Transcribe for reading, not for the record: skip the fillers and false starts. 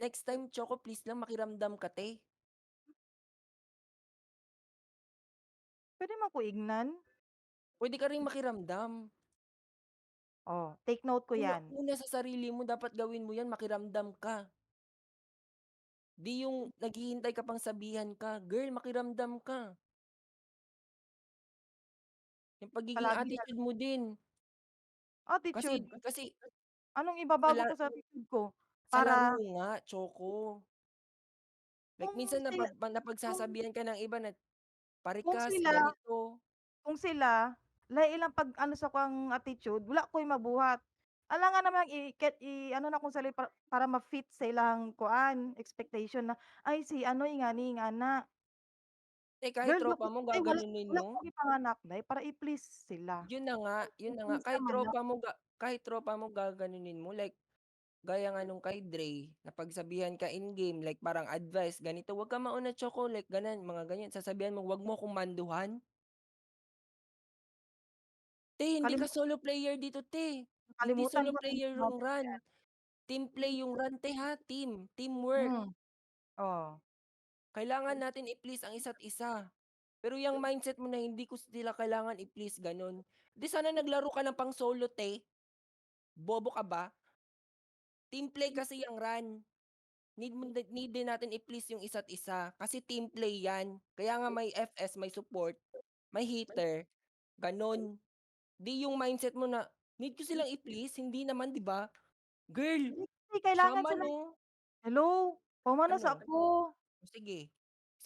Next time, Choco, please lang makiramdam ka 'te. Puwede man ko ignan? Puwede ka ring makiramdam. Oh, take note ko Una 'yan. una sa sarili mo dapat gawin mo 'yan, makiramdam ka. 'Di yung naghihintay ka pang sabihan ka, "Girl, makiramdam ka." Yung pagiging Palagi na attitude mo din. attitude, Kasi anong sa ibabago la ko sa attitude ko? sa laro Para nga, Choco. Like kung minsan sila kung napagsasabihan ka ng iba na, kung "Pare-kas, sila ganito." kung sila lahi ilang pag-ano sa kong attitude wala ko'y mabuhat. Alangan namang i-ano na kong sarili para ma-fit sa ilang kuan, expectation na, "Ay si ano'y ngani, ngana." Eh, kahit Girl tropa bakit mo ay wala gaganunin wala mo? ko gipanganak day para i-please sila. Yun na nga, I-please naman na kahit tropa mo gaganunin mo like gaya nga nung kay Dre, napagsabihan ka in game like parang advice, ganito, "Wag kang mauna Choco," like ganon, mga ganyan. Sasabihan mo, "Wag mo akong manduhan." "Te, hindi ka kalimu solo player dito, te. Hindi nakalimutan solo ko na yung player yung sinabi mo run. yan. Team play yung run, te, ha, teamwork. Oh, Kailangan natin i-please ang isa't isa." Pero yang mindset mo na hindi ko sila kailangan i-please, gano'n. 'Di sana naglaro ka ng pang solo, te. Bobo ka ba? Team play kasi yang run. Need din natin i-please yung isa't isa kasi team play 'yan. Kaya nga may FS, may support, may hitter, gano'n. 'Di yung mindset mo na, "Need ko silang i-please." Hindi naman, 'di ba? Girl, hindi kasi siya kailangan man, sila oh. hello, pamanas Ano? ako. Oh, sige.